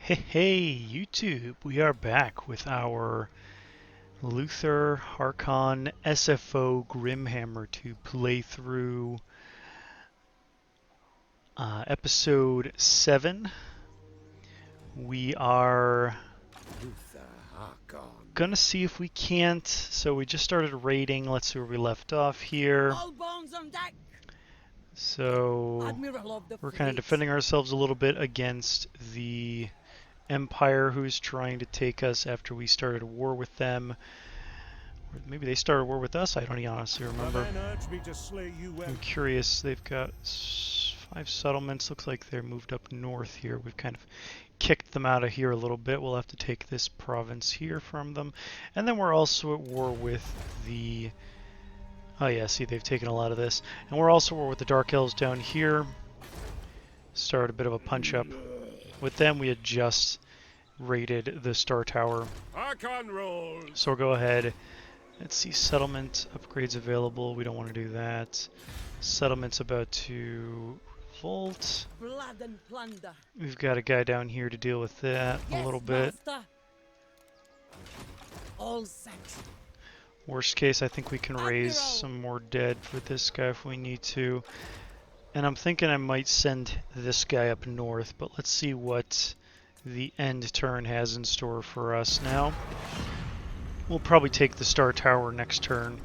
Hey, YouTube! We are back with our Luthor Harkon SFO Grimhammer to play through episode 7. We are Luthor Harkon. gonna see if we can't. So we just started raiding. Let's see where we left off here. All bones on deck. So Admiral of the we're kind of fleet. defending ourselves a little bit against the Empire, who's trying to take us after we started a war with them. Or maybe they started a war with us. I don't honestly remember. I'm curious. They've got 5 settlements. Looks like they're moved up north here. We've kind of kicked them out of here a little bit. We'll have to take this province here from them. And then we're also at war with the... Oh yeah, see, they've taken a lot of this. And we're also at war with the Dark Elves down here. Started a bit of a punch-up. With them, we had just raided the Star Tower. Harkon rolls. So we'll go ahead. Let's see, settlement upgrades available. We don't want to do that. Settlement's about to revolt. Blood and plunder. We've got a guy down here to deal with that a little bit. Master. All set. Worst case, I think we can raise some more dead for this guy if we need to. And I'm thinking I might send this guy up north, but let's see what the end turn has in store for us now. We'll probably take the Star Tower next turn.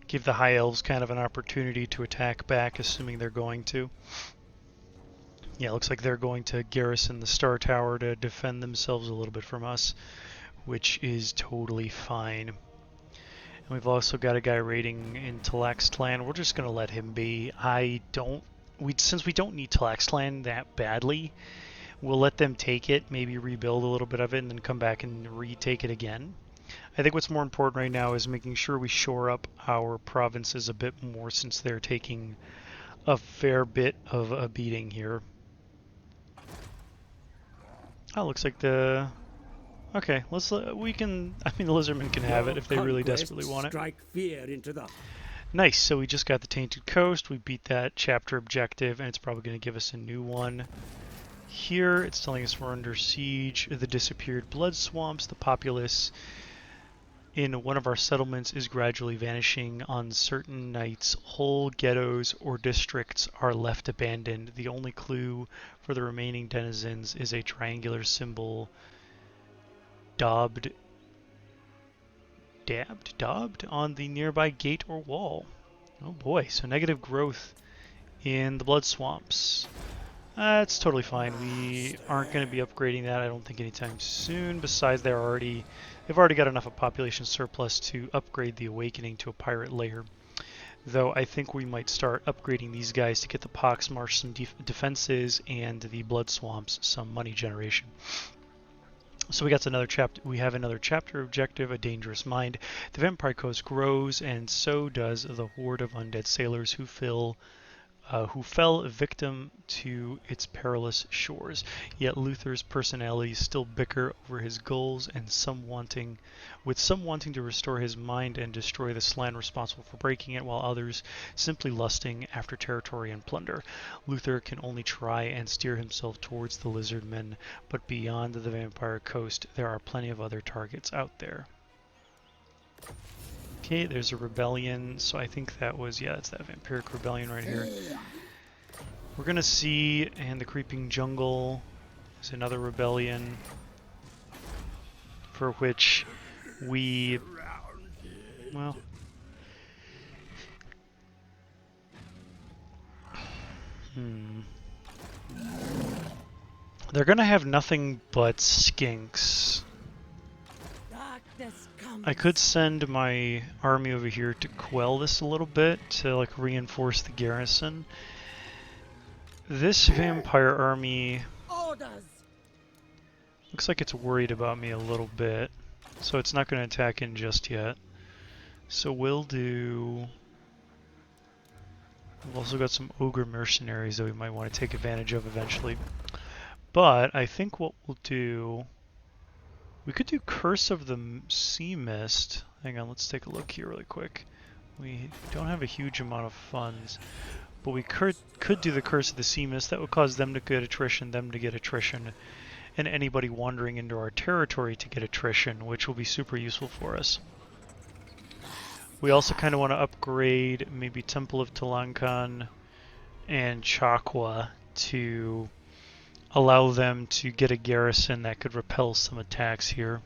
Give the High Elves kind of an opportunity to attack back, assuming they're going to. Yeah, looks like they're going to garrison the Star Tower to defend themselves a little bit from us, which is totally fine. And we've also got a guy raiding in Tlaxtlan. We're just going to let him be. Since we don't need Tlaxtlan that badly, we'll let them take it, maybe rebuild a little bit of it, and then come back and retake it again. I think what's more important right now is making sure we shore up our provinces a bit more, since they're taking a fair bit of a beating here. Oh, looks like the... Okay, we can... I mean, the Lizardmen can have it if they really desperately want it. Strike fear into the... Nice, so we just got the Tainted Coast. We beat that chapter objective, and it's probably going to give us a new one. Here, it's telling us we're under siege. The disappeared blood swamps. The populace in one of our settlements is gradually vanishing. On certain nights, whole ghettos or districts are left abandoned. The only clue for the remaining denizens is a triangular symbol daubed on the nearby gate or wall. Oh boy, so negative growth in the blood swamps. That's totally fine. We aren't going to be upgrading that, I don't think, anytime soon. Besides, they've already got enough of population surplus to upgrade the Awakening to a pirate lair. Though I think we might start upgrading these guys to get the Poxmarsh some defenses and the blood swamps some money generation. So we got another chapter. We have another chapter objective: a dangerous mind. The Vampire Coast grows, and so does the horde of undead sailors who fell victim to its perilous shores. Yet Luthor's personalities still bicker over his goals, and some wanting to restore his mind and destroy the slan responsible for breaking it, while others simply lusting after territory and plunder. Luthor can only try and steer himself towards the Lizardmen, but beyond the Vampire Coast, there are plenty of other targets out there. Okay, there's a rebellion, so I think that was, yeah, it's that Vampiric Rebellion right here. We're gonna see, and the Creeping Jungle is another rebellion for which we, well, they're gonna have nothing but skinks. I could send my army over here to quell this a little bit, to like reinforce the garrison. This vampire army looks like it's worried about me a little bit, so it's not going to attack in just yet. So we've also got some ogre mercenaries that we might want to take advantage of eventually. But I think what we'll do... We could do Curse of the Sea Mist. Hang on, let's take a look here really quick. We don't have a huge amount of funds. But we could do the Curse of the Sea Mist. That would cause them to get attrition, them to get attrition, and anybody wandering into our territory to get attrition, which will be super useful for us. We also kind of want to upgrade maybe Temple of Talankan and Chakwa to allow them to get a garrison that could repel some attacks here.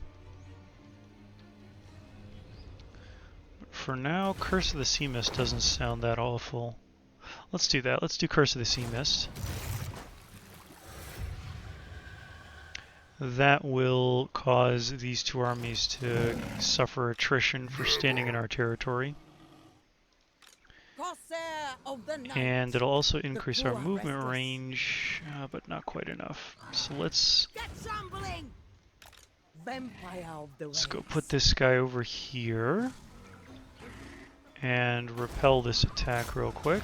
For now, Curse of the Sea Mist doesn't sound that awful. Let's do that. Let's do Curse of the Sea Mist. That will cause these two armies to suffer attrition for standing in our territory. Corsair of the night. And it'll also increase our poor are movement restless. range, but not quite enough. So let's Get trembling. Vampire of the go waves. put this guy over here and repel this attack real quick.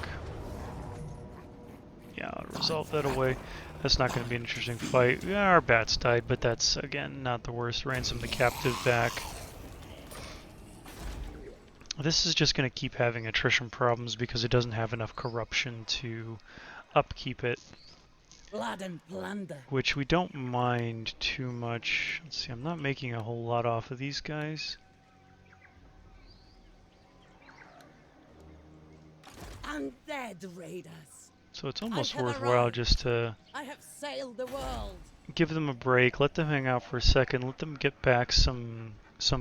Yeah, I'll resolve that away. That's not going to be an interesting fight. Yeah, our bats died, but that's, again, not the worst. Ransom the captive back. This is just going to keep having attrition problems because it doesn't have enough corruption to upkeep it, Blood and plunder. which we don't mind too much. Let's see, I'm not making a whole lot off of these guys. Undead raiders. So it's almost have worthwhile arrived. just to I have sailed the world. give them a break, let them hang out for a second, let them get back some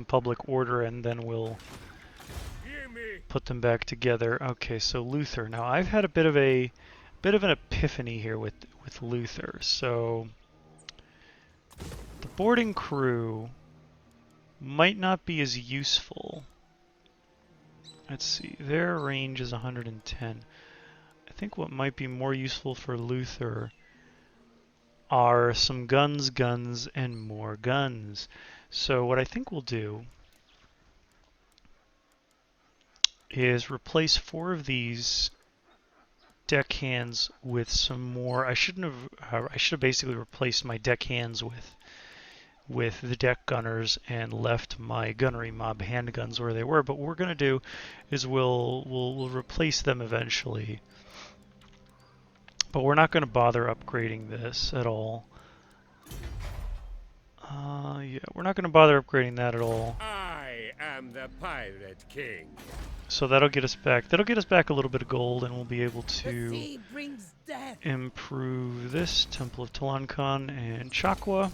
public order, and then we'll Hear me. put them back together. Okay, so Luthor. Now I've had a bit of an epiphany here with Luthor. So the boarding crew might not be as useful. Let's see, their range is 110. I think what might be more useful for Luthor are some guns, and more guns. So what I think we'll do is replace 4 of these deckhands with some more. I should have basically replaced my deckhands with the deck gunners and left my gunnery mob handguns where they were. But what we're going to do is we'll replace them eventually. But we're not going to bother upgrading this at all. Yeah, we're not going to bother upgrading that at all. I am the Pirate King. So that'll get us back. That'll get us back a little bit of gold, and we'll be able The to sea brings death. improve this Temple of Talankan and Chakwa.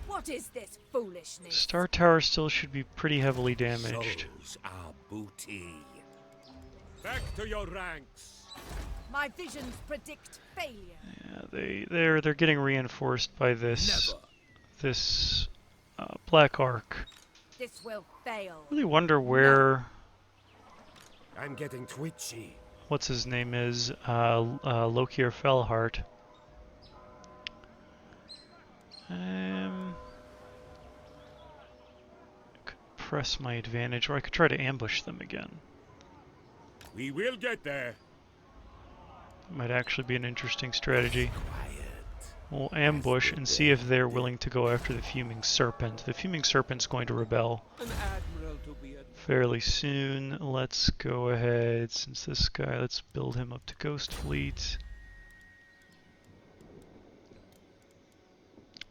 What is this foolishness? Star Tower still should be pretty heavily damaged. Souls are booty. Back to your ranks. My visions predict failure. Yeah, they're getting reinforced by this Never. Black Ark. This will fail. Really wonder where I'm getting twitchy. what's his name is Lokier Fellhart. I could press my advantage, or I could try to ambush them again. We will get there. Might actually be an interesting strategy. Quiet. We'll ambush and see if they're willing to go after the Fuming Serpent. The Fuming Serpent's going to rebel An admiral to be fairly soon. Let's go ahead, since this guy, let's build him up to Ghost Fleet.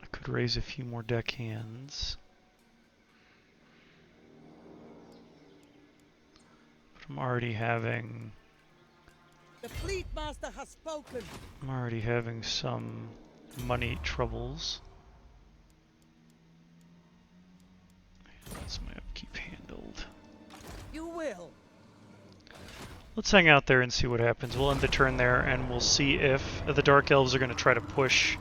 I could raise a few more deckhands. But I'm already having The fleet master has spoken. some money troubles. That's my upkeep handled. You will. Let's hang out there and see what happens. We'll end the turn there, and we'll see if the Dark Elves are going to try to push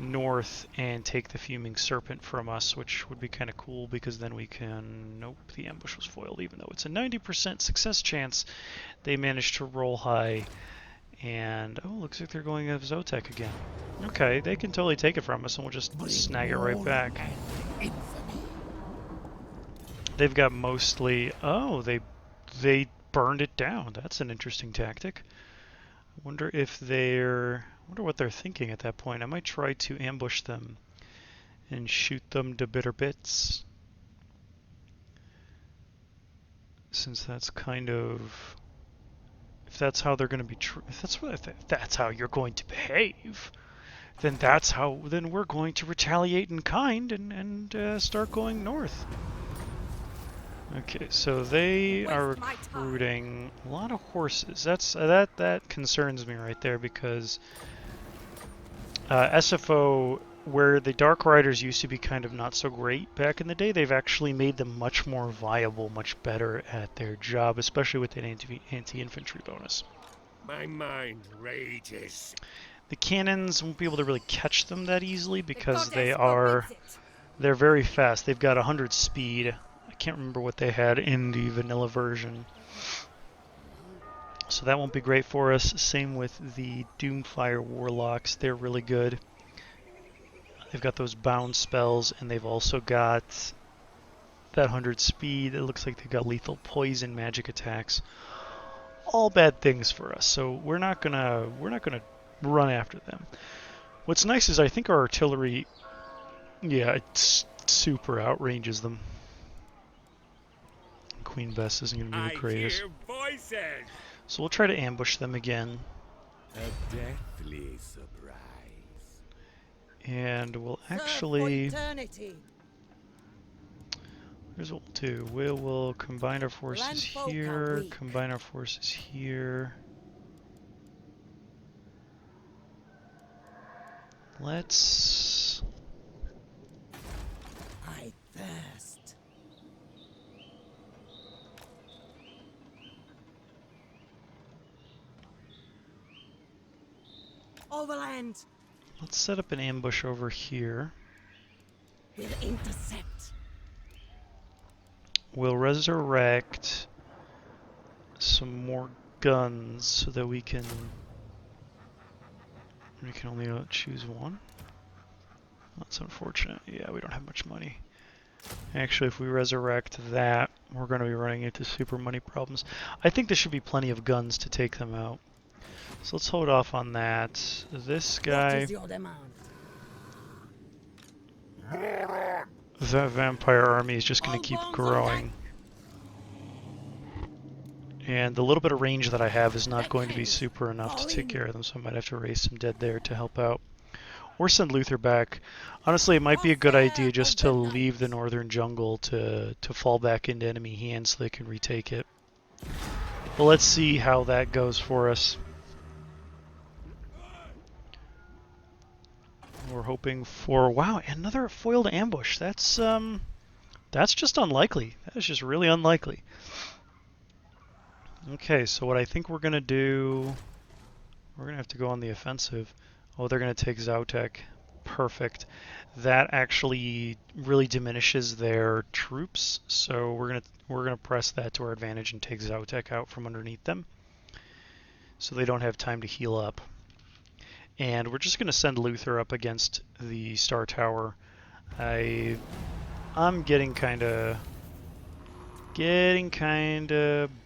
north and take the Fuming Serpent from us, which would be kind of cool, because then we can... Nope, the ambush was foiled, even though it's a 90% success chance. They managed to roll high, and... Oh, looks like they're going after Zotek again. Okay, they can totally take it from us, and we'll just snag it right back. They've got mostly... Oh, they burned it down. That's an interesting tactic. I wonder if they're... I wonder what they're thinking at that point. I might try to ambush them and shoot them to bitter bits. since that's kind of, if that's how they're going to be, if that's how you're going to behave, then we're going to retaliate in kind and start going north. Okay, so they are recruiting a lot of horses. That concerns me right there because SFO, where the Dark Riders used to be kind of not so great back in the day, they've actually made them much more viable, much better at their job, especially with that anti-infantry bonus. My mind rages. The cannons won't be able to really catch them that easily because The goddess forbids it. they're very fast. They've got 100 speed. I can't remember what they had in the vanilla version. So that won't be great for us. Same with the Doomfire Warlocks. They're really good. They've got those bound spells, and they've also got that 100 speed. It looks like they've got lethal poison magic attacks. All bad things for us. So we're not gonna run after them. What's nice is I think our artillery, yeah, it super outranges them. Queen Bess isn't going to be the I greatest. hear voices. So we'll try to ambush them again. A deathly surprise. And we'll Serve for actually... eternity. Here's what we'll do. We'll combine our forces Landfolk are here, weak. combine our forces here. Let's... I thirst. Overland Let's set up an ambush over here. will intercept. We'll resurrect some more guns so that we can only choose one. That's unfortunate. Yeah, we don't have much money. Actually, if we resurrect that, we're going to be running into super money problems. I think there should be plenty of guns to take them out. So let's hold off on that. This What guy, is your demand? that vampire army is just going All to keep bombs on growing. And the little bit of range that I have is not going to be super enough to take care of them, so I might have to raise some dead there to help out. Or send Luthor back. Honestly, it might be a good idea just to leave the northern jungle to fall back into enemy hands so they can retake it. But let's see how that goes for us. We're hoping for, wow, another foiled ambush. That's just unlikely. That is just really unlikely. Okay, so what I think we're gonna do, we're gonna have to go on the offensive. Oh, they're gonna take Zautek. Perfect. That actually really diminishes their troops, so we're gonna press that to our advantage and take Zautek out from underneath them, so they don't have time to heal up. And we're just gonna send Luthor up against the Star Tower. I'm getting kind of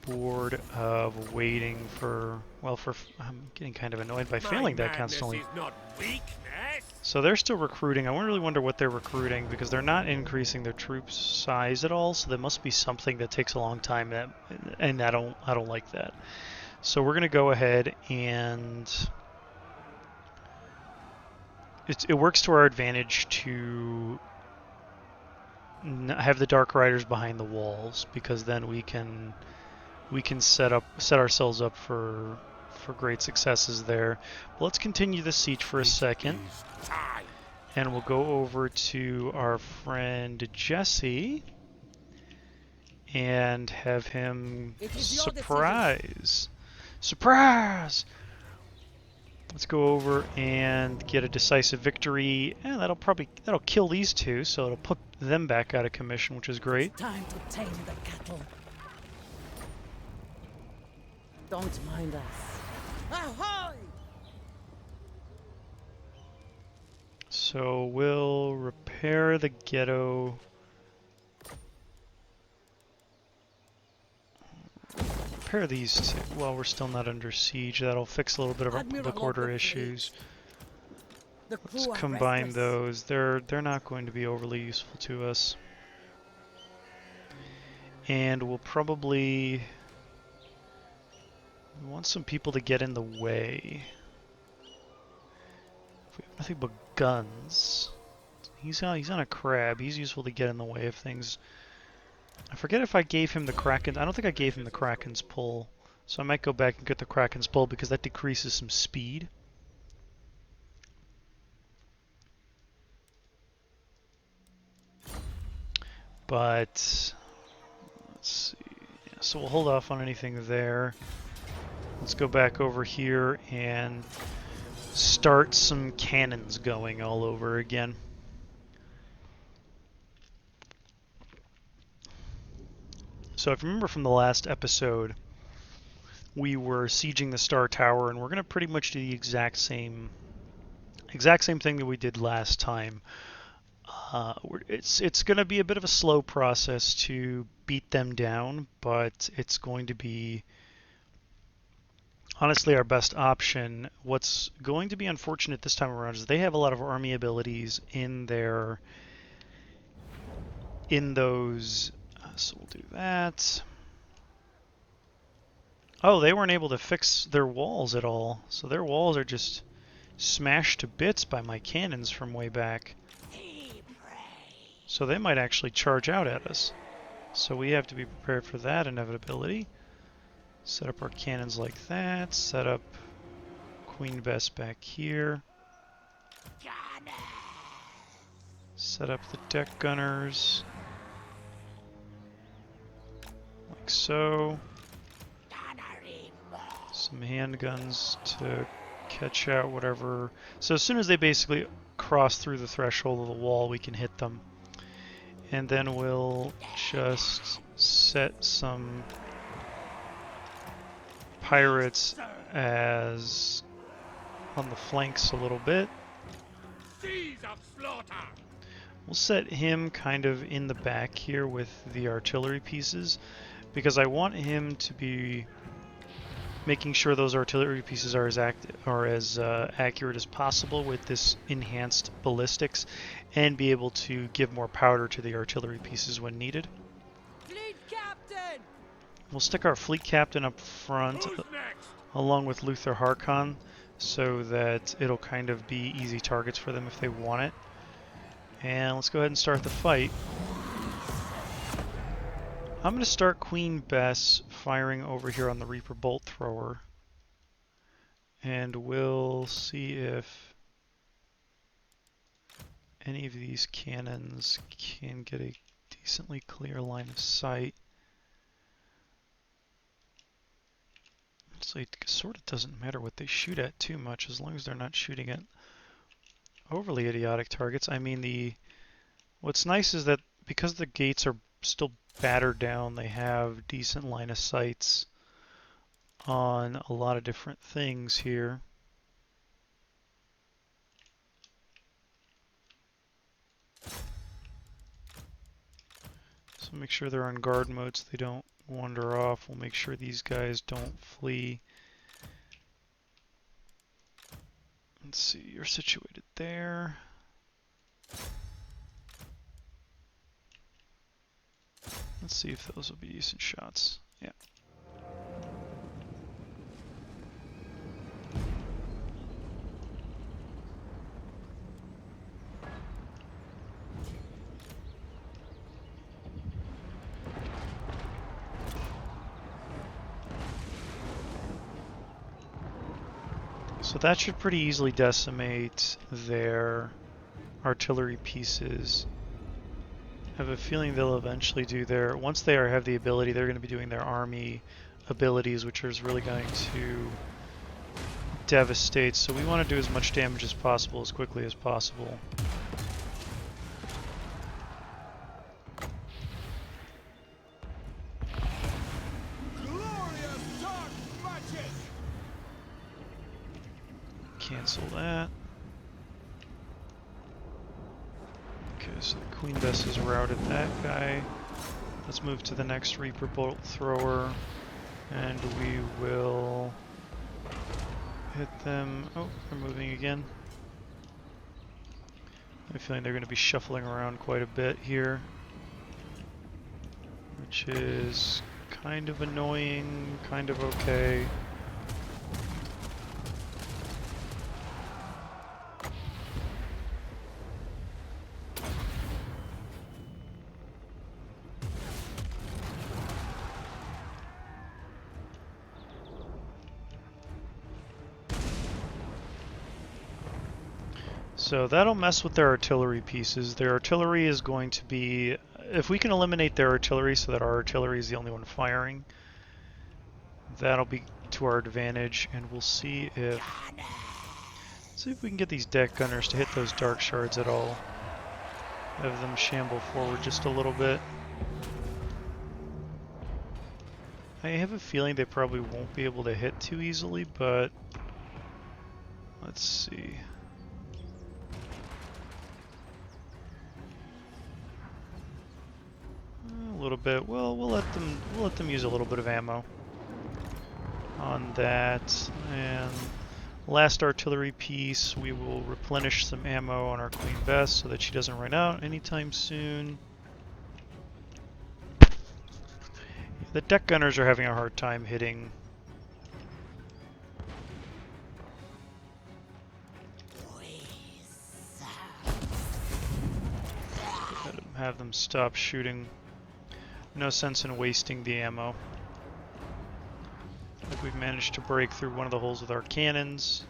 bored of waiting for, well, I'm getting kind of annoyed by failing that constantly. Is not weakness. So they're still recruiting. I really wonder what they're recruiting because they're not increasing their troops size at all. So there must be something that takes a long time, and I don't like that. So we're gonna go ahead and it works to our advantage to have the Dark Riders behind the walls because then we can set ourselves up for great successes there. But let's continue the siege for a second, and we'll go over to our friend Jesse and have him surprise. Let's go over and get a decisive victory, and that'll kill these two, so it'll put them back out of commission, which is great. Time to tame the cattle. Don't mind us. Ahoy! So we'll repair the ghetto. Repair these two while we're still not under siege. That'll fix a little bit of our public order issues. Let's combine those. They're not going to be overly useful to us. And we'll probably... We want some people to get in the way. If we have nothing but guns... He's on a crab. He's useful to get in the way of things. I forget if I gave him the Kraken. I don't think I gave him the Kraken's pull. So I might go back and get the Kraken's pull because that decreases some speed. But let's see. Yeah, so we'll hold off on anything there. Let's go back over here and start some cannons going all over again. So if you remember from the last episode, we were sieging the Star Tower, and we're going to pretty much do the exact same thing that we did last time. It's going to be a bit of a slow process to beat them down, but it's going to be honestly our best option. What's going to be unfortunate this time around is they have a lot of army abilities in those. So we'll do that. Oh, they weren't able to fix their walls at all, so their walls are just smashed to bits by my cannons from way back. So they might actually charge out at us. So we have to be prepared for that inevitability. Set up our cannons like that. Set up Queen Bess back here. Set up the deck gunners. Like so. Some handguns to catch out whatever. So as soon as they basically cross through the threshold of the wall, we can hit them. And then we'll just set some pirates as on the flanks a little bit. We'll set him kind of in the back here with the artillery pieces, because I want him to be making sure those artillery pieces are as accurate as possible with this enhanced ballistics, and be able to give more powder to the artillery pieces when needed. Fleet captain! We'll stick our fleet captain up front along with Luthor Harkon, so that it'll kind of be easy targets for them if they want it. And let's go ahead and start the fight. I'm going to start Queen Bess firing over here on the Reaper Bolt Thrower. And we'll see if any of these cannons can get a decently clear line of sight. So it sort of doesn't matter what they shoot at too much, as long as they're not shooting at overly idiotic targets. I mean, what's nice is that because the gates are still battered down, they have decent line of sights on a lot of different things here. So make sure they're on guard mode so they don't wander off. We'll make sure these guys don't flee. Let's see, you're situated there. Let's see if those will be decent shots. Yeah. So that should pretty easily decimate their artillery pieces. I have a feeling they'll eventually do once they have the ability, they're going to be doing their army abilities, which is really going to devastate. So we want to do as much damage as possible, as quickly as possible. Cancel that. Okay, so the Queen Bess has routed that guy. Let's move to the next Reaper Bolt Thrower, and we will hit them. Oh, they're moving again. I have a feeling they're going to be shuffling around quite a bit here. which is kind of annoying, kind of okay. So that'll mess with their artillery pieces. Their artillery is going to be, if we can eliminate their artillery so that our artillery is the only one firing, that'll be to our advantage, and we'll see if we can get these deck gunners to hit those dark shards at all. Have them shamble forward just a little bit. I have a feeling they probably won't be able to hit too easily, but let's see. A little bit. Well, we'll let them use a little bit of ammo on that. And last artillery piece, we will replenish some ammo on our Queen Bess so that she doesn't run out anytime soon. The deck gunners are having a hard time hitting. Have them stop shooting. No sense in wasting the ammo. I think we've managed to break through one of the holes with our cannons.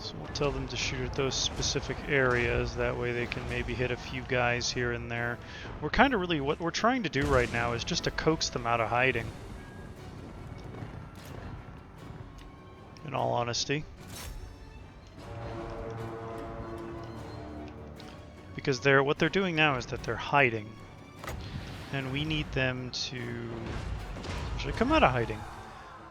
So we'll tell them to shoot at those specific areas, that way they can maybe hit a few guys here and there. We're kind of really, what we're trying to do right now is just to coax them out of hiding. In all honesty. Because what they're doing now is that they're hiding. And we need them to actually come out of hiding.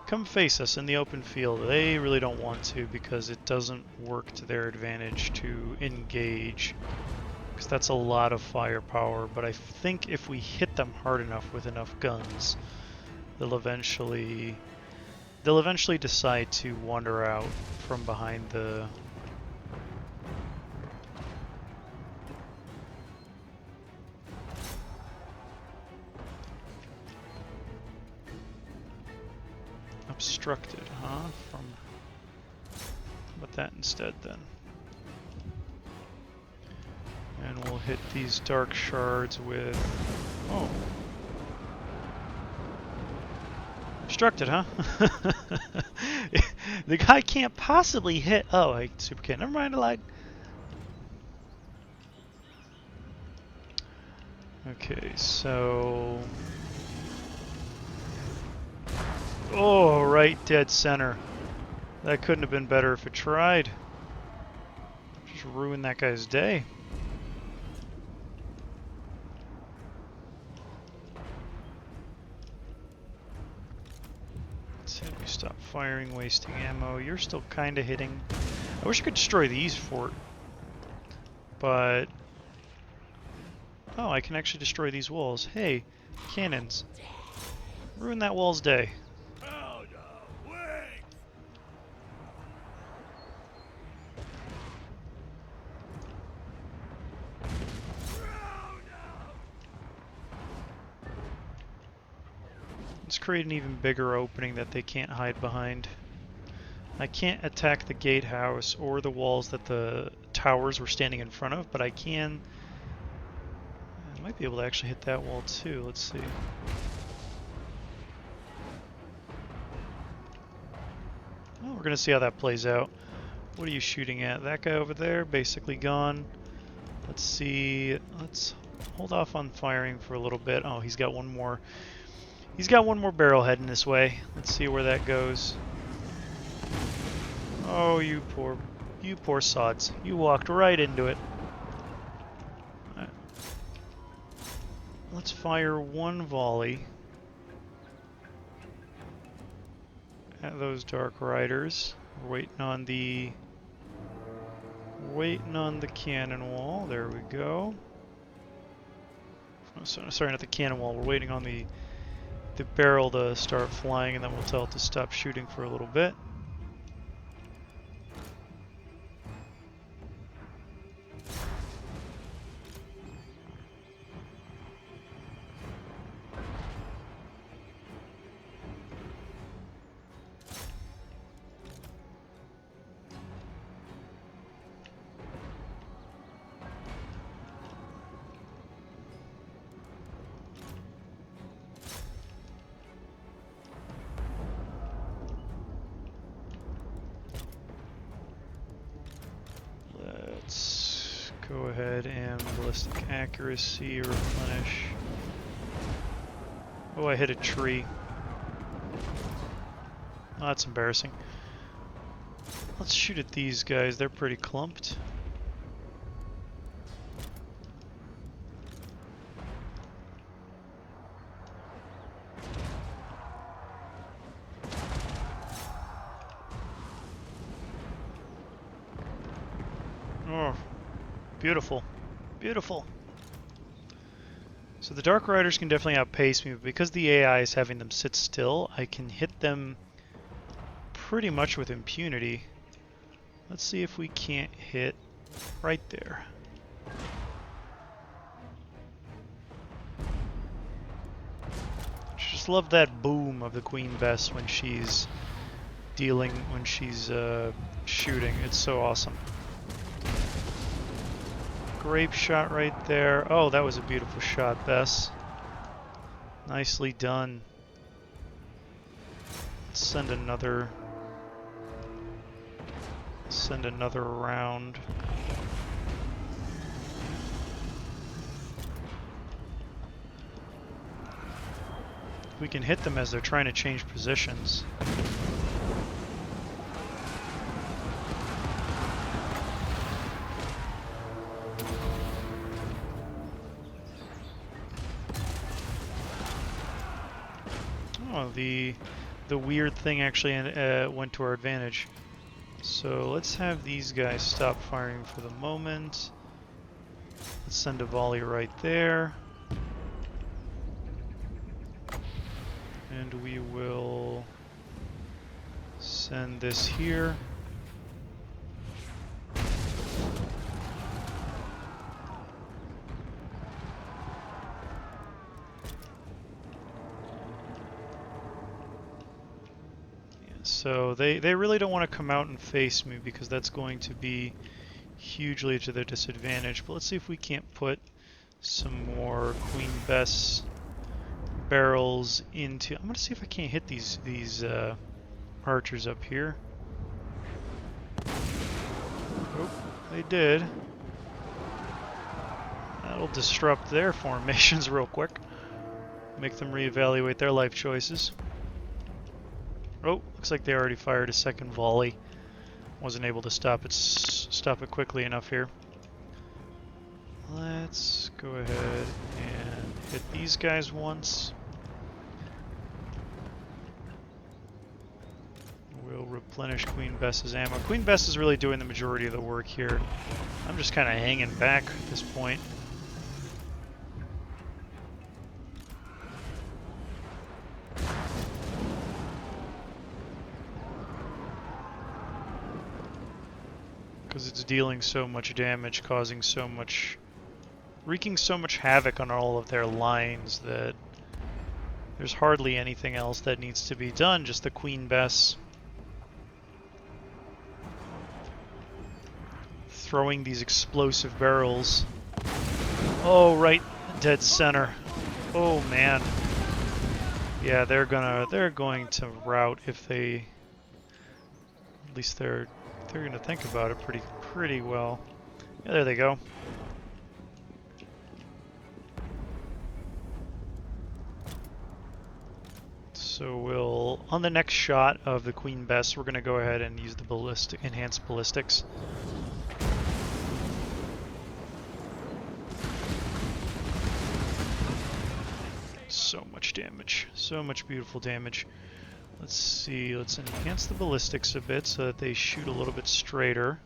Come face us in the open field. They really don't want to because it doesn't work to their advantage to engage. Because that's a lot of firepower, but I think if we hit them hard enough with enough guns, they'll eventually decide to wander out from behind the obstructed, huh? How about that instead then? And we'll hit these dark shards with... Oh. Obstructed, huh? The guy can't possibly hit... Oh, I super can't. Never mind, I lied. Okay, so... Oh, right dead center. That couldn't have been better if it tried. Just ruined that guy's day. Let's see if we stop firing, wasting ammo. You're still kind of hitting. I wish I could destroy these fort. But... Oh, I can actually destroy these walls. Hey, cannons. Ruin that wall's day. Let's create an even bigger opening that they can't hide behind. I can't attack the gatehouse or the walls that the towers were standing in front of, but I can... I might be able to actually hit that wall too. Let's see. Well, we're going to see how that plays out. What are you shooting at? That guy over there, basically gone. Let's see. Let's hold off on firing for a little bit. Oh, he's got one more. He's got one more barrel heading this way. Let's see where that goes. Oh, you poor sods. You walked right into it. Let's fire one volley at those Dark Riders. We're waiting on the cannon wall. There we go. Oh, sorry, not the cannon wall. We're waiting on the barrel to start flying, and then we'll tell it to stop shooting for a little bit. Let's go ahead and ballistic accuracy replenish. Oh, I hit a tree. Oh, that's embarrassing. Let's shoot at these guys. They're pretty clumped. Oh, beautiful. Beautiful. So the Dark Riders can definitely outpace me, but because the AI is having them sit still, I can hit them pretty much with impunity. Let's see if we can't hit right there. Just love that boom of the Queen Bess when she's shooting. It's so awesome. Grape shot right there. Oh, that was a beautiful shot, Bess. Nicely done. Let's send another round. We can hit them as they're trying to change positions. Oh, the weird thing actually went to our advantage. So let's have these guys stop firing for the moment. Let's send a volley right there. And we will send this here. So they really don't want to come out and face me because that's going to be hugely to their disadvantage. But let's see if we can't put some more Queen Bess barrels into... I'm going to see if I can't hit these archers up here. Oh, they did. That'll disrupt their formations real quick. Make them reevaluate their life choices. Oh, looks like they already fired a second volley. Wasn't able to stop it quickly enough here. Let's go ahead and hit these guys once. We'll replenish Queen Bess's ammo. Queen Bess is really doing the majority of the work here. I'm just kind of hanging back at this point. Because it's dealing so much damage, wreaking so much havoc on all of their lines that there's hardly anything else that needs to be done, just the Queen Bess throwing these explosive barrels. Oh, right dead center. Oh man. Yeah, they're going to rout if they, at least they're going to think about it pretty well. Yeah, there they go. So we'll, on the next shot of the Queen Bess, we're going to go ahead and use the enhanced ballistics. so much damage. So much beautiful damage. Let's see, let's enhance the ballistics a bit so that they shoot a little bit straighter.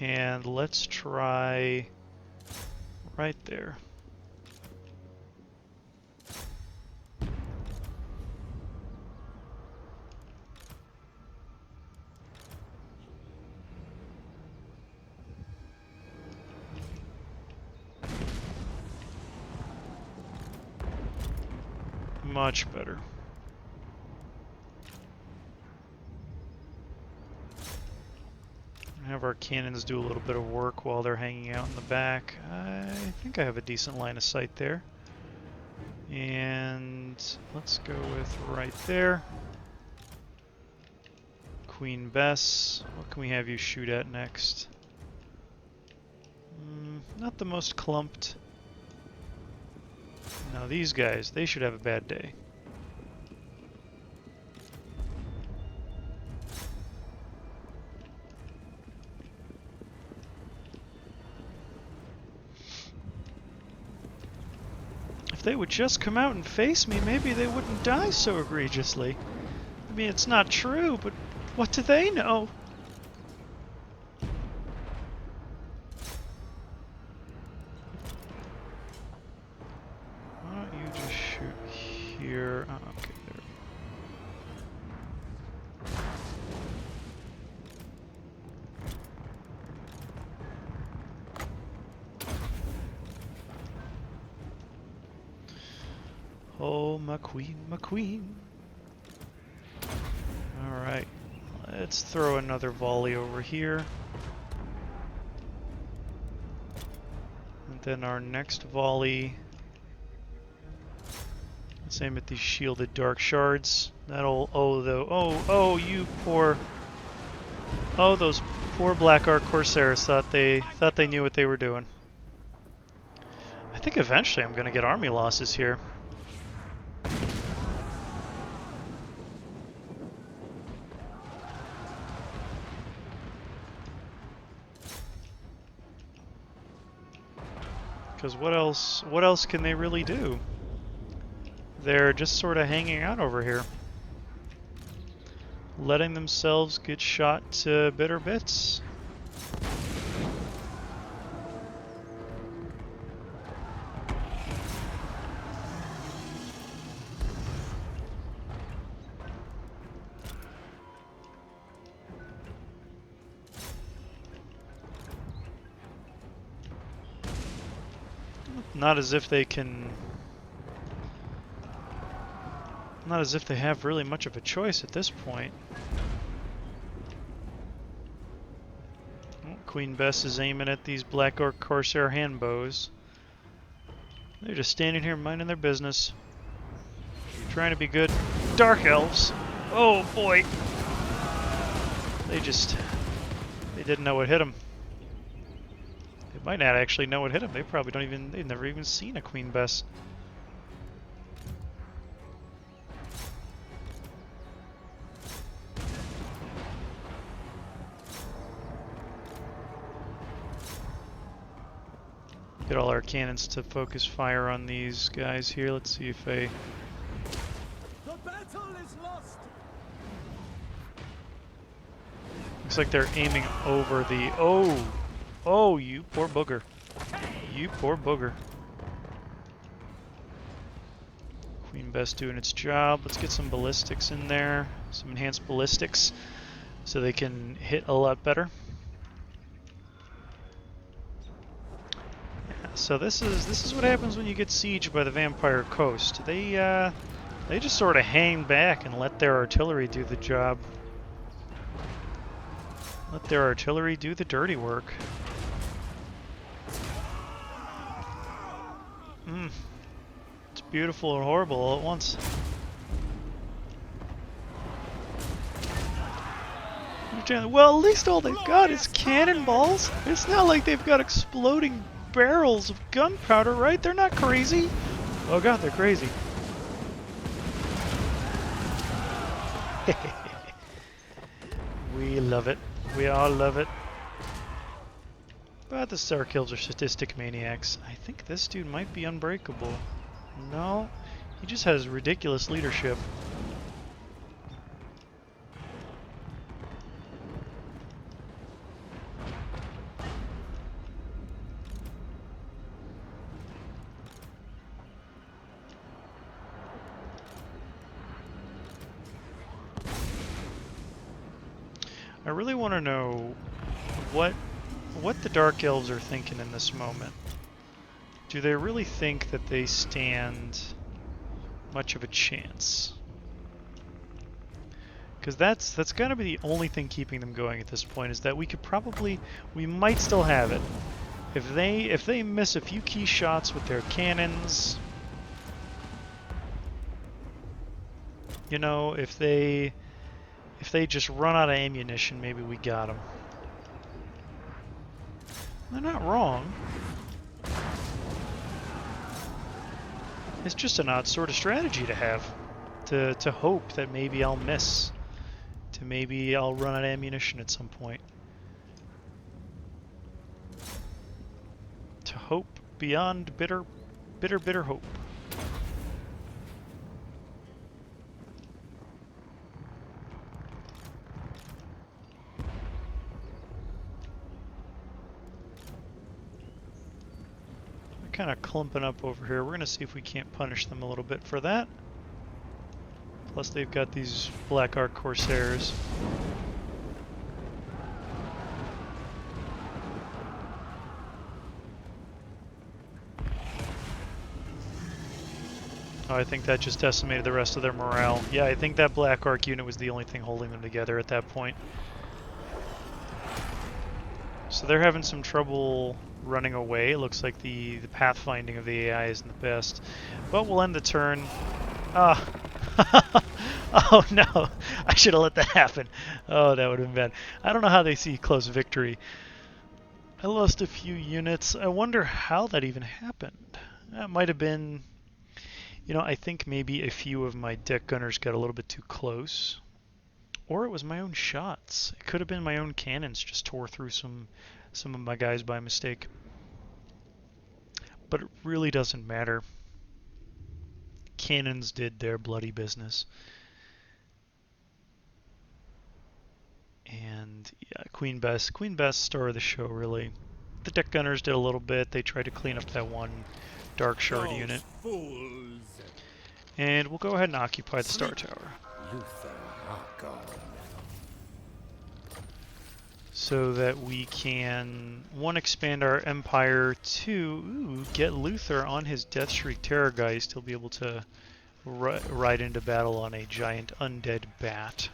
And let's try right there. Much better. Have our cannons do a little bit of work while they're hanging out in the back. I think I have a decent line of sight there. And let's go with right there. Queen Bess, what can we have you shoot at next? Not the most clumped. Now these guys, they should have a bad day. If they would just come out and face me, maybe they wouldn't die so egregiously. I mean, it's not true, but what do they know? Why don't you just shoot here? Oh, okay, there. Oh, my queen, my queen. Alright, let's throw another volley over here. And then our next volley, let's aim at these shielded dark shards. That'll, oh, you poor, oh, those poor Black Ark Corsairs thought they knew what they were doing. I think eventually I'm gonna get army losses here. Because what else can they really do? They're just sort of hanging out over here, letting themselves get shot to bitter bits. Not as if they can... Not as if they have really much of a choice at this point. Oh, Queen Bess is aiming at these Black Orc Corsair handbows. They're just standing here minding their business. Trying to be good. Dark Elves! Oh boy! They didn't know what hit them. They might not actually know what hit them. They probably they've never even seen a Queen Bess. Get all our cannons to focus fire on these guys here. Let's see if they... The battle is lost. Looks like they're aiming over the... Oh! Oh, you poor booger. You poor booger. Queen Bess doing its job. Let's get some ballistics in there. Some enhanced ballistics so they can hit a lot better. Yeah, so this is what happens when you get sieged by the Vampire Coast. They just sort of hang back and let their artillery do the job. Let their artillery do the dirty work. It's beautiful and horrible all at once. Well, at least all they've got is cannonballs. It's not like they've got exploding barrels of gunpowder, right? They're not crazy. Oh god, they're crazy. We love it. We all love it. But the Starkills are sadistic maniacs. I think this dude might be unbreakable. No, He just has ridiculous leadership. I really want to know what the Dark Elves are thinking in this moment. Do they really think that they stand much of a chance? Because that's got to be the only thing keeping them going at this point, is that we might still have it. If they miss a few key shots with their cannons, you know, if they just run out of ammunition, maybe we got them. They're not wrong. It's just an odd sort of strategy to have, to hope that maybe I'll miss, to maybe I'll run out of ammunition at some point. To hope beyond bitter hope. Kind of clumping up over here. We're going to see if we can't punish them a little bit for that. Plus they've got these Black Ark Corsairs. Oh, I think that just decimated the rest of their morale. Yeah, I think that Black Ark unit was the only thing holding them together at that point. So they're having some trouble running away. It looks like the pathfinding of the AI isn't the best. But we'll end the turn. Ah. Oh no, I should have let that happen. Oh, that would have been bad. I don't know how they see close victory. I lost a few units. I wonder how that even happened. That might have been, you know, I think maybe a few of my deck gunners got a little bit too close. Or it was my own shots. It could have been my own cannons just tore through some of my guys by mistake. But it really doesn't matter. Cannons did their bloody business. And yeah, Queen Bess, star of the show, really. The deck gunners did a little bit. They tried to clean up that one Dark Shard unit. Fools. And we'll go ahead and occupy the Star Tower. Luthor Harkon. So that we can, one, expand our empire, two, get Luthor on his Deathshriek Terrorgeist. He'll be able to ride into battle on a giant undead bat.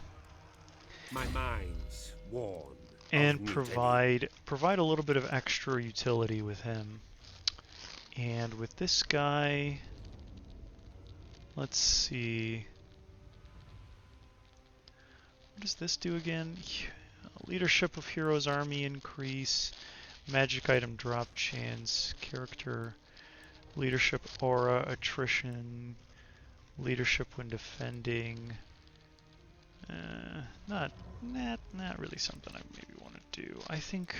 My mind's worn. And provide a little bit of extra utility with him. And with this guy, let's see. What does this do again? Leadership of Heroes Army increase, magic item drop chance, character, leadership aura, attrition, leadership when defending. Not really something I maybe want to do. I think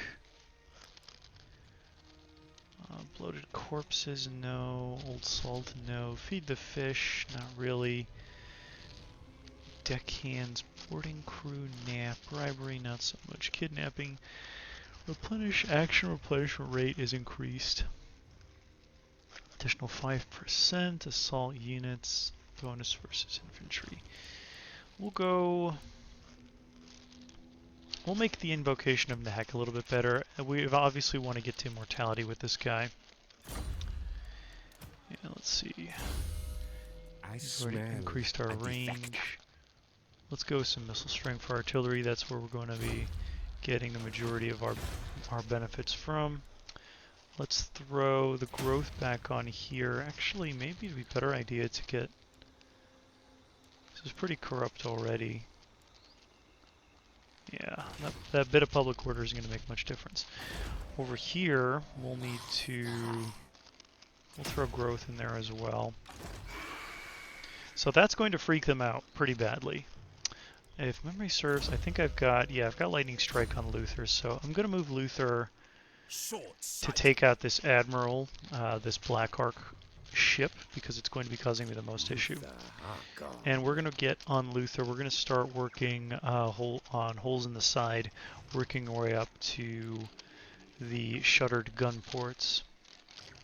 bloated corpses, no. Old salt, no. Feed the fish, not really. Deckhands, boarding crew, nap, bribery, not so much. Kidnapping, action replenishment rate is increased. Additional 5%, assault units, bonus versus infantry. We'll make the invocation of Nahek a little bit better. We obviously want to get to immortality with this guy. Yeah, let's see. We've already increased our range. Let's go with some missile strength for artillery. That's where we're going to be getting the majority of our benefits from. Let's throw the growth back on here. Actually, maybe it'd be a better idea to get... This is pretty corrupt already. Yeah, that bit of public order isn't going to make much difference. Over here, we'll need to... We'll throw growth in there as well. So that's going to freak them out pretty badly. If memory serves, I think I've got Lightning Strike on Luthor, so I'm going to move Luthor to take out this Admiral, this Black Ark ship because it's going to be causing me the most issue. Luthor Harkon. And we're going to get on Luthor. We're going to start working on holes in the side, working our way up to the shuttered gun ports.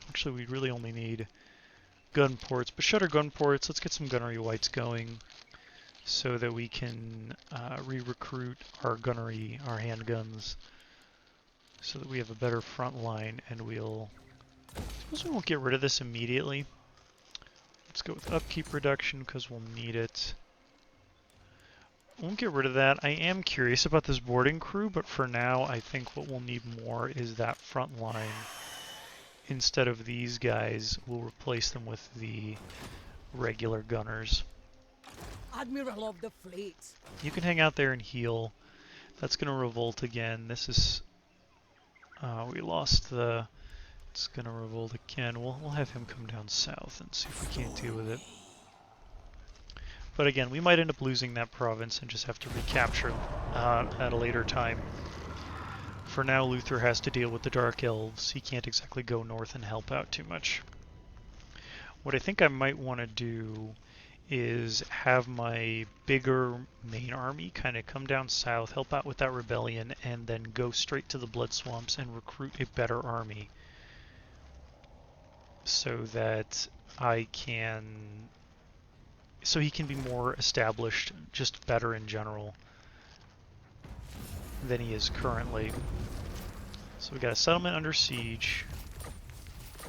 Actually, we really only need gun ports, but shuttered gun ports, let's get some gunnery whites going so that we can re-recruit our gunnery, our handguns, so that we have a better front line, and suppose we won't get rid of this immediately. Let's go with upkeep reduction because we'll need it. Won't get rid of that. I am curious about this boarding crew, but for now I think what we'll need more is that front line. Instead of these guys, we'll replace them with the regular gunners. Admiral of the fleet. You can hang out there and heal. That's going to revolt again. This is... we lost the... It's going to revolt again. We'll have him come down south and see if we can't deal with it. But again, we might end up losing that province and just have to recapture at a later time. For now, Luthor has to deal with the Dark Elves. He can't exactly go north and help out too much. What I think I might want to do is have my bigger main army kind of come down south, help out with that rebellion, and then go straight to the Blood Swamps and recruit a better army so that so he can be more established, just better in general than he is currently. So we got a settlement under siege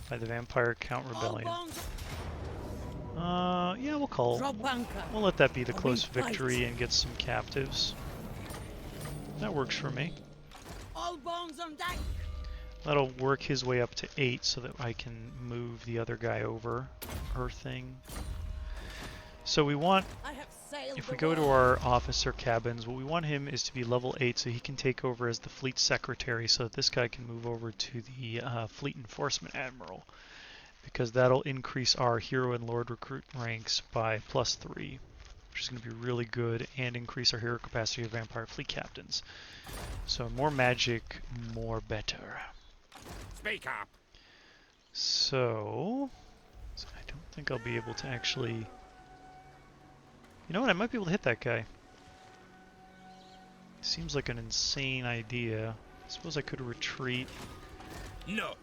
by the Vampire Count Rebellion. Yeah, we'll let that be the close victory and get some captives. That works for me. All bones on deck. That'll work his way up to 8 so that I can move the other guy over. Earthing. So we want, if we go to our officer cabins, what we want him is to be level 8 so he can take over as the fleet secretary so that this guy can move over to the fleet enforcement admiral. Because that'll increase our hero and lord recruit ranks by +3, which is going to be really good, and increase our hero capacity of vampire fleet captains. So more magic, more better. Speak up. So I don't think I'll be able to actually... You know what? I might be able to hit that guy. Seems like an insane idea. I suppose I could retreat. No.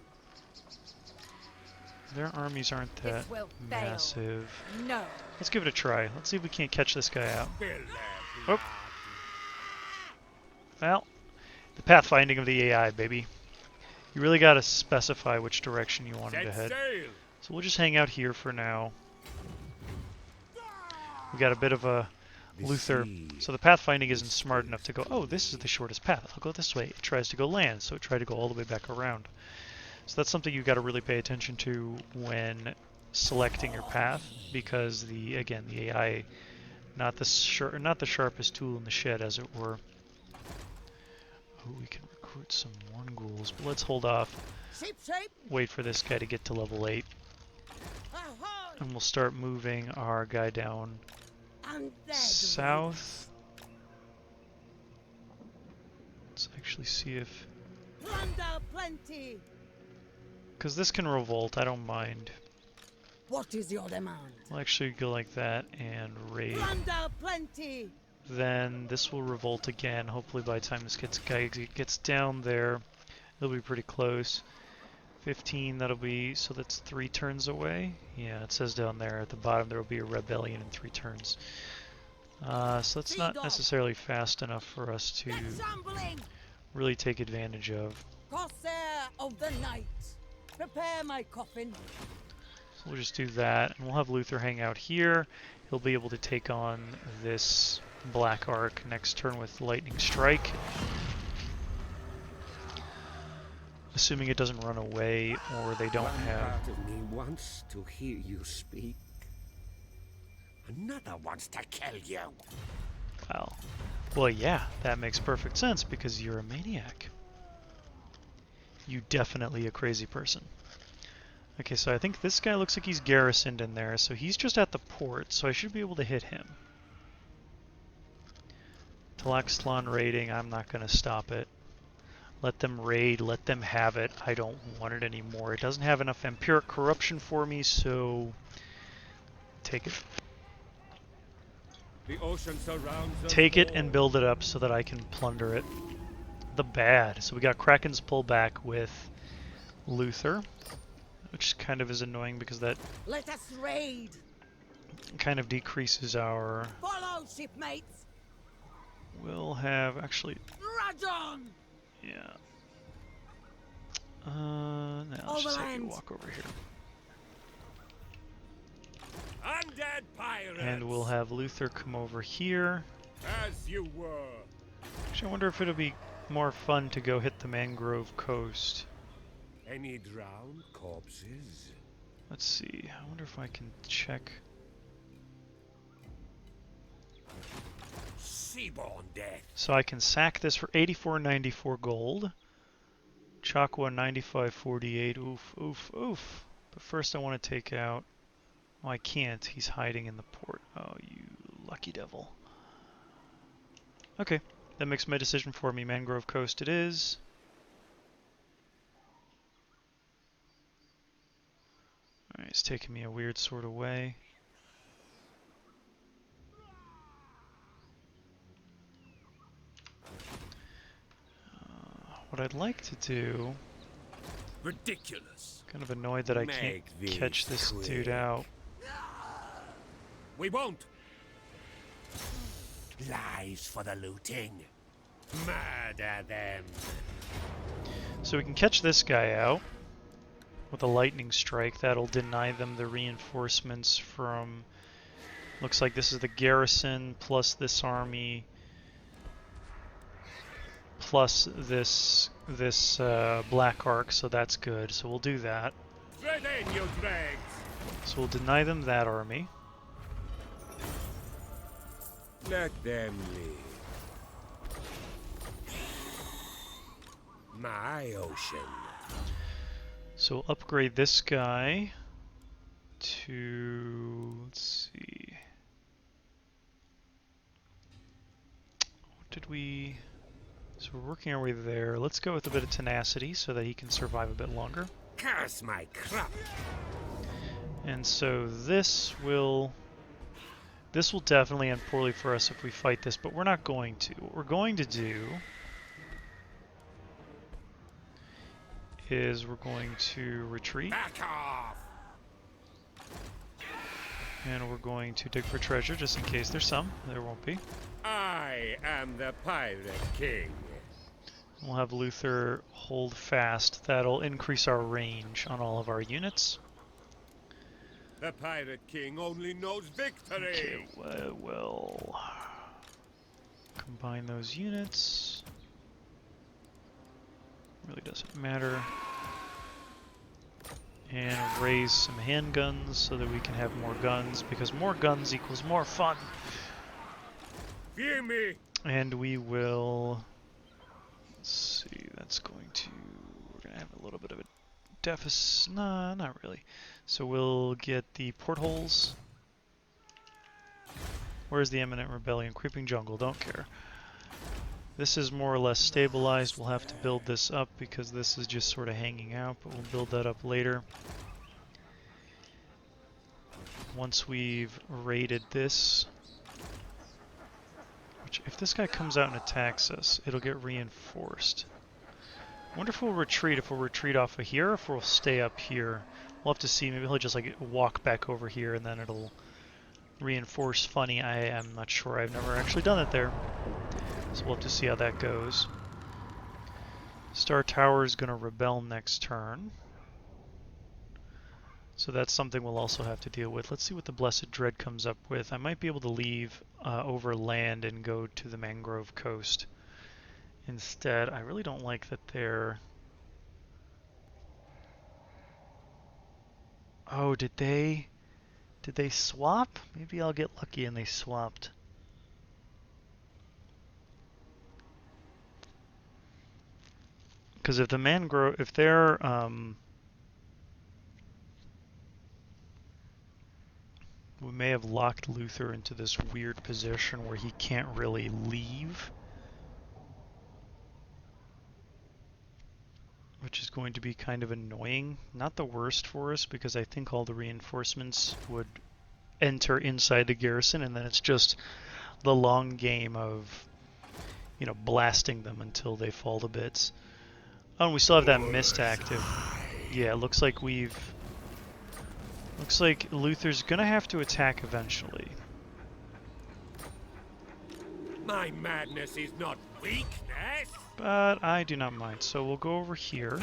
Their armies aren't that massive. No. Let's give it a try. Let's see if we can't catch this guy out. Spill their Oh. blood. Well, the pathfinding of the AI, baby. You really got to specify which direction you want him to Set head. sail. So we'll just hang out here for now. We got a bit of a Luthor. So the pathfinding isn't smart enough to go, oh, this is the shortest path. I'll go this way. It tries to go land, so it tried to go all the way back around. So that's something you've got to really pay attention to when selecting your path, because the AI, not the sharpest tool in the shed, as it were. Oh, we can recruit some Morn Ghouls, but let's hold off. Wait for this guy to get to level 8, and we'll start moving our guy down south. Let's actually see if... Because this can revolt, I don't mind. What is your demand? We'll actually go like that and raid. Then this will revolt again. Hopefully by the time this guy gets down there, it'll be pretty close. 15, that'll be, so that's 3 turns away. Yeah, it says down there at the bottom there will be a rebellion in 3 turns. So that's not necessarily fast enough for us to really take advantage of. Corsair of the night, prepare my coffin. So we'll just do that, and we'll have Luthor hang out here. He'll be able to take on this Black Ark next turn with Lightning Strike. Assuming it doesn't run away or they don't have... One part of me wants to hear you speak. Another wants to kill you. Well, yeah, that makes perfect sense because you're a maniac. You definitely a crazy person. Okay, so I think this guy looks like he's garrisoned in there, so he's just at the port, so I should be able to hit him. Tlaxcalan raiding, I'm not going to stop it. Let them raid, let them have it. I don't want it anymore. It doesn't have enough Vampiric Corruption for me, so take it. The ocean surrounds us Take it all. and build it up so that I can plunder it. The bad. So we got Kraken's pullback with Luthor, which kind of is annoying because that Let us raid. kind of decreases our... Follow, shipmates. We'll have, actually, Rudge on. yeah. Now let's just have you Overland. walk over here. Undead pirates. And we'll have Luthor come over here. As you were. Actually, I wonder if it'll be more fun to go hit the Mangrove Coast. Any drowned corpses? Let's see. I wonder if I can check. Seaborn death. So I can sack this for 84.94 gold. Chakwa 95.48. Oof, oof, oof. But first I want to take out... Oh, I can't. He's hiding in the port. Oh, you lucky devil. Okay. That makes my decision for me. Mangrove Coast it is. Alright, it's taking me a weird sort of way. What I'd like to do... Ridiculous. Kind of annoyed that I can't catch this dude out. We won't. Lies for the looting. Murder them. So we can catch this guy out with a lightning strike. That'll deny them the reinforcements from... Looks like this is the garrison plus this army plus this Black Ark, so that's good. So we'll do that. Tread in, you dregs. So we'll deny them that army. Let them live. My ocean. So we'll upgrade this guy to... Let's see... What did we... So we're working our way there. Let's go with a bit of tenacity so that he can survive a bit longer. Curse my crop. And so this will definitely end poorly for us if we fight this, but we're not going to. What we're going to do is we're going to retreat. Back off. And we're going to dig for treasure just in case there's some. There won't be. I am the pirate king. We'll have Luthor hold fast. That'll increase our range on all of our units. The pirate king only knows victory. Okay, well, combine those units. Really doesn't matter. And raise some handguns so that we can have more guns, because more guns equals more fun. Fear me. And we will... Let's see, that's going to... We're going to have a little bit of a deficit. Nah, not really. So we'll get the portholes. Where's the Eminent Rebellion? Creeping Jungle, don't care. This is more or less stabilized. We'll have to build this up because this is just sort of hanging out, but we'll build that up later. Once we've raided this, which if this guy comes out and attacks us, it'll get reinforced. I wonder if we'll retreat, off of here, or if we'll stay up here. We'll have to see. Maybe he'll just like walk back over here and then it'll reinforce funny. I am not sure. I've never actually done it there. So we'll have to see how that goes. Star Tower is going to rebel next turn. So that's something we'll also have to deal with. Let's see what the Blessed Dread comes up with. I might be able to leave over land and go to the Mangrove Coast instead. I really don't like that they're... Oh, did they swap? Maybe I'll get lucky and they swapped. Because if the Mangrove, if they're we may have locked Luthor into this weird position where he can't really leave. which is going to be kind of annoying. Not the worst for us, because I think all the reinforcements would enter inside the garrison, and then it's just the long game of, you know, blasting them until they fall to bits. Oh, and we still have that mist active. Yeah, it looks like looks like Luthor's gonna have to attack eventually. My madness is not weakness. But I do not mind, so we'll go over here.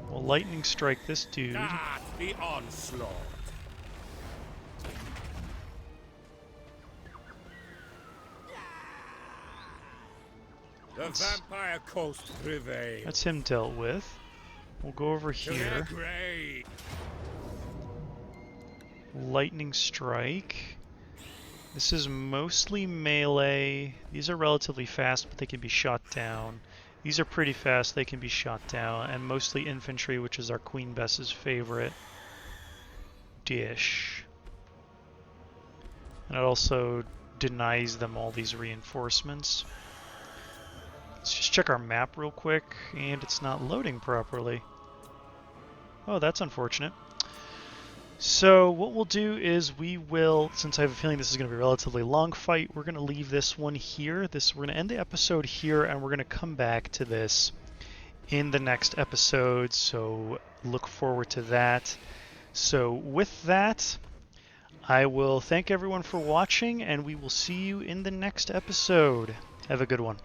We'll lightning strike this dude. Start the onslaught. The vampire coast prevails. That's him dealt with. We'll go over To their here. grave. Lightning strike. This is mostly melee. These are relatively fast, but they can be shot down. These are pretty fast, they can be shot down. And mostly infantry, which is our Queen Bess's favorite dish. And it also denies them all these reinforcements. Let's just check our map real quick, and it's not loading properly. Oh, that's unfortunate. So what we'll do is we will, since I have a feeling this is going to be a relatively long fight, we're going to leave this one here. We're going to end the episode here, and we're going to come back to this in the next episode, so look forward to that. So with that, I will thank everyone for watching, and we will see you in the next episode. Have a good one.